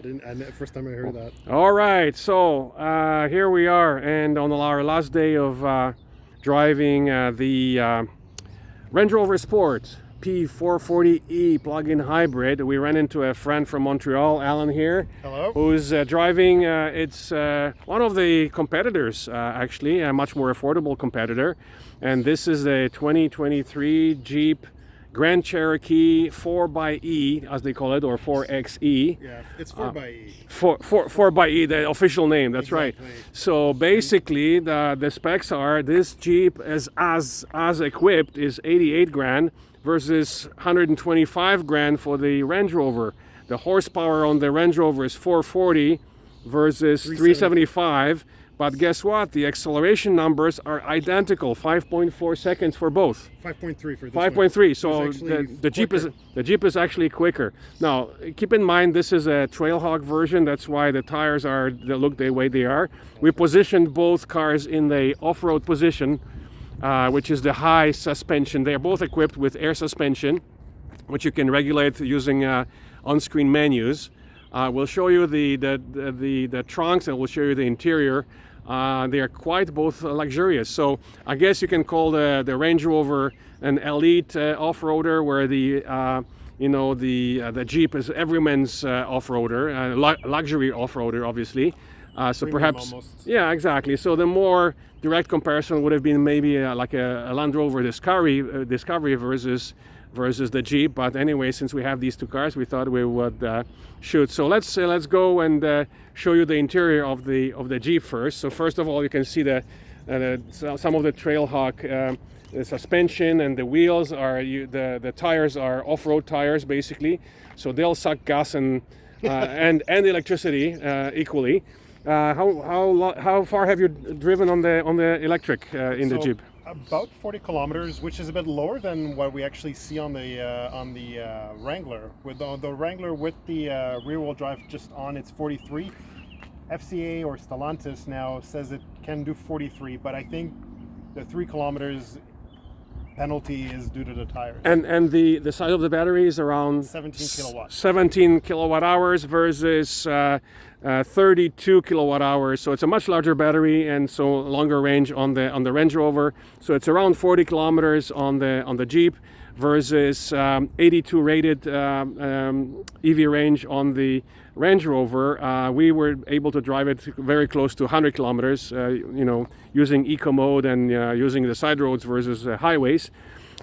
First time I heard that. All right, so here we are, and on our last day of driving the Range Rover Sport P440e plug-in hybrid, we ran into a friend from Montreal, Alan here. Hello. Who's driving, it's one of the competitors, actually, a much more affordable competitor. And this is a 2023 Jeep Grand Cherokee 4xe, as they call it, or 4xe. Yeah, it's 4xe. 4xe, the official name, that's Exactly. right. So basically, the specs are, this Jeep is as equipped is 88 grand versus 125 grand for the Range Rover. The horsepower on the Range Rover is 440 versus 375. But guess what? The acceleration numbers are identical, 5.4 seconds for both. 5.3 for this 5.3. So It's the Jeep is actually quicker. Now, keep in mind this is a Trailhawk version. That's why the tires they look the way they are. We positioned both cars in the off-road position, which is the high suspension. They are both equipped with air suspension, which you can regulate using on-screen menus. We'll show you the trunks, and we'll show you the interior. They are quite both luxurious. So I guess you can call the Range Rover an elite off-roader, where the Jeep is everyman's off-roader, luxury off-roader, obviously. So perhaps, almost. yeah, exactly. So the more direct comparison would have been maybe like a Land Rover Discovery versus the Jeep. But anyway, since we have these two cars, we thought we would shoot. So let's go and show you the interior of the Jeep first. So first of all, you can see some of the Trailhawk suspension, and the wheels are the tires are off-road tires basically. So they'll suck gas and electricity equally. How far have you driven on the electric in the Jeep? About 40 kilometers, which is a bit lower than what we actually see on the Wrangler. With the Wrangler with the rear-wheel drive just on, it's 43. FCA or Stellantis now says it can do 43, but I think the 3 kilometers penalty is due to the tires. And the size of the battery is around 17 kilowatts. 17 kilowatt hours versus 32 kilowatt hours. So it's a much larger battery, and so longer range on the Range Rover. So it's around 40 kilometers on the Jeep versus 82 rated EV range on the Range Rover. We were able to drive it very close to 100 kilometers, using eco mode and using the side roads versus highways.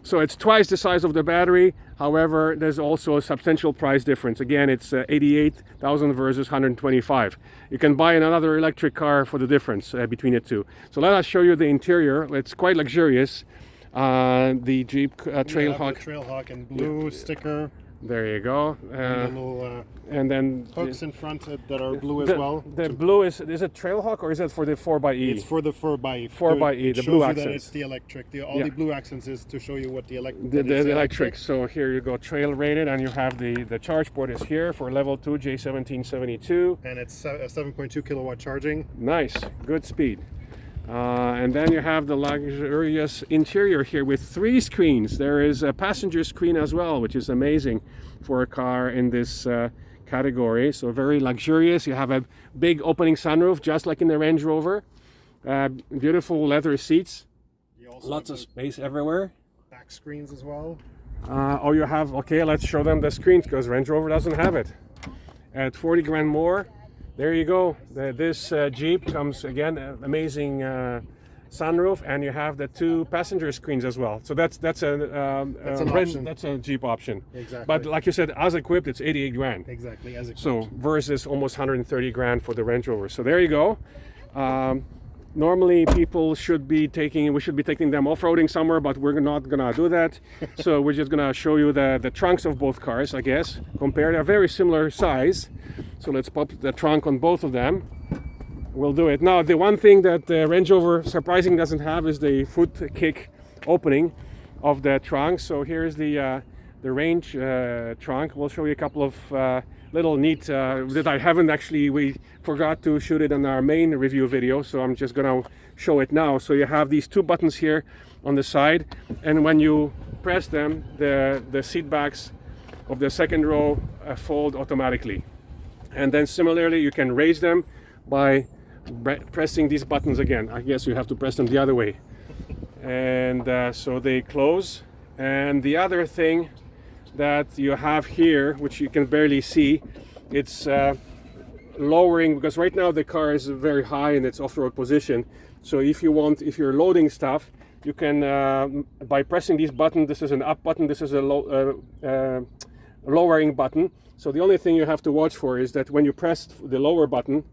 So it's twice the size of the battery. However, there's also a substantial price difference. Again, it's 88,000 versus 125. You can buy another electric car for the difference between the two. So let us show you the interior. It's quite luxurious. The Jeep Trailhawk. Trailhawk and blue sticker. There you go. And the little then hooks in front that are blue as well. The blue is it Trailhawk, or is it for the 4xe? It's for the 4xe. 4xe, the blue accents. That it's the electric. The blue accents is to show you what the electric. The electric. So here you go, trail rated, and you have the charge port is here for level 2 J1772. And it's a 7.2 kilowatt charging. Nice, good speed. And then you have the luxurious interior here with 3 screens. There is a passenger screen as well, which is amazing for a car in this category. So very luxurious. You have a big opening sunroof, just like in the Range Rover. Beautiful leather seats. Lots of space everywhere. Back screens as well. You have, okay, let's show them the screens, because Range Rover doesn't have it. At 40 grand more, there you go. This Jeep comes, again, amazing sunroof, and you have the 2 passenger screens as well. So that's a Jeep option. Exactly. But like you said, as equipped, it's 88 grand. Exactly, as equipped. So versus almost 130 grand for the Range Rover. So there you go. Normally we should be taking them off-roading somewhere, but we're not gonna do that. So we're just gonna show you the trunks of both cars, I guess. Compare, they're very similar size. So let's pop the trunk on both of them. We'll do it. Now, the one thing that the Range Rover surprisingly doesn't have is the foot kick opening of the trunk. So here's the Range trunk. We'll show you a couple of little neat that I haven't actually, we forgot to shoot it on our main review video, so I'm just gonna show it now. So you have these 2 buttons here on the side, and when you press them, the seat backs of the second row fold automatically. And then similarly, you can raise them by pressing these buttons again. I guess you have to press them the other way. And so they close. And the other thing that you have here, which you can barely see, it's lowering, because right now the car is very high in its off-road position. So if you're loading stuff, you can, by pressing these buttons, this is an up button, this is a lowering button. So the only thing you have to watch for is that when you press the lower button,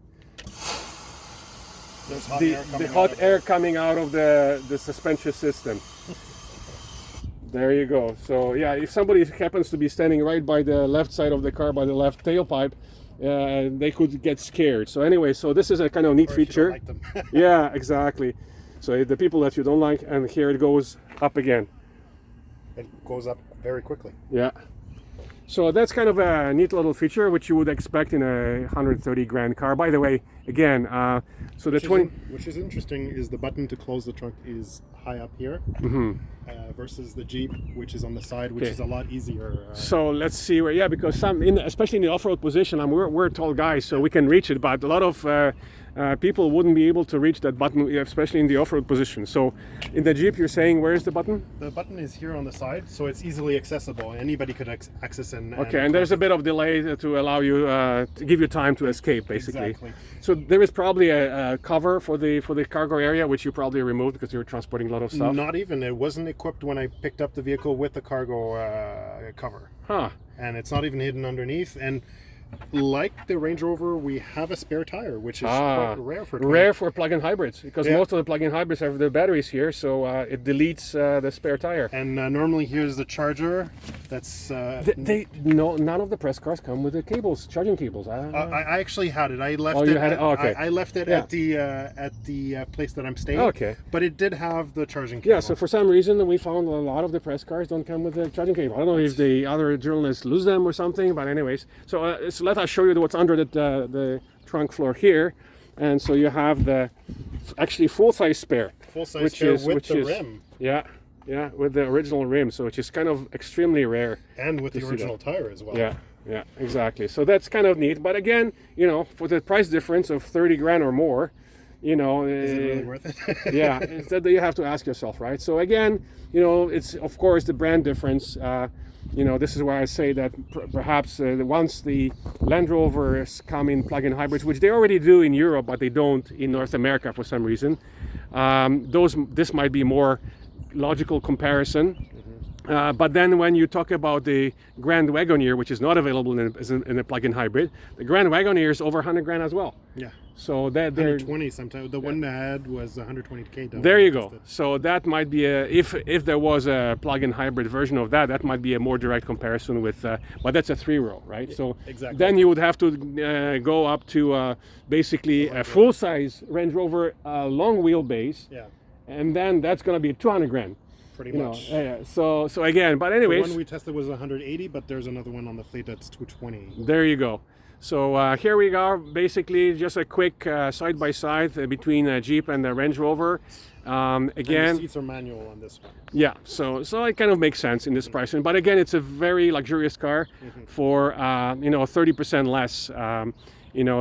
the hot air coming out of the suspension system. There you go. So yeah, if somebody happens to be standing right by the left side of the car, by the left tailpipe, they could get scared. So anyway, so this is a kind of neat feature. Like them. Yeah, exactly. So the people that you don't like, and here it goes up again. It goes up very quickly. Yeah. So that's kind of a neat little feature, which you would expect in a 130 grand car. By the way, again, so the which is interesting is the button to close the trunk is high up here, versus the Jeep, which is on the side, which is a lot easier. So let's see where, because especially in the off-road position, we're tall guys, so we can reach it, but a lot of people wouldn't be able to reach that button, especially in the off-road position. So in the Jeep, you're saying, where is the button? The button is here on the side, so it's easily accessible. Anybody could access it. Okay, and there's a bit of delay to allow you, to give you time to escape, basically. Exactly. So there is probably a cover for the cargo area, which you probably removed because you're transporting a lot of stuff. Not even. It wasn't equipped when I picked up the vehicle with the cargo cover. Huh. And it's not even hidden underneath. And like the Range Rover, we have a spare tire, which is quite rare for plug-in hybrids, because most of the plug-in hybrids have the batteries here, so it deletes the spare tire. And normally here's the charger. That's none of the press cars come with the cables, charging cables. I actually had it. I left you it. had it? Oh, okay. I left it at the place that I'm staying. Okay. But it did have the charging cable. Yeah. So for some reason, we found a lot of the press cars don't come with the charging cable. I don't know if the other journalists lose them or something, but anyways. So let us show you what's under the trunk floor here. And so you have the actually full-size spare. Full-size spare with the rim. Yeah, with the original rim, so which is kind of extremely rare. And with the original tire as well. Yeah, exactly. So that's kind of neat. But again, for the price difference of 30 grand or more, is it really worth it? Yeah, instead you have to ask yourself, right? So again, it's of course the brand difference. This is why I say that perhaps once the Land Rovers come in plug-in hybrids, which they already do in Europe, but they don't in North America for some reason, this might be more logical comparison. But then when you talk about the Grand Wagoneer, which is not available in a plug-in hybrid, the Grand Wagoneer is over 100 grand as well. Yeah. So that 120 sometimes. The one I had was 120K. There you go. So that might be if there was a plug-in hybrid version of that might be a more direct comparison with. But that's a 3-row, right? So exactly. Then you would have to go up to basically a full-size Range Rover long wheelbase. Yeah. And then that's going to be 200 grand. Pretty much. So again, but anyways. The one we tested was 180, but there's another one on the fleet that's 220. There you go. So here we are, basically just a quick side-by-side between a Jeep and the Range Rover. Again, and the seats are manual on this one. Yeah, so it kind of makes sense in this pricing. But again, it's a very luxurious car for 30% less.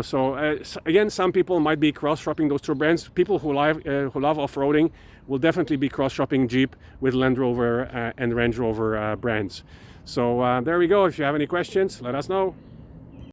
So again, some people might be cross-shopping those two brands. People who love off-roading will definitely be cross-shopping Jeep with Land Rover and Range Rover brands. So there we go. If you have any questions, let us know.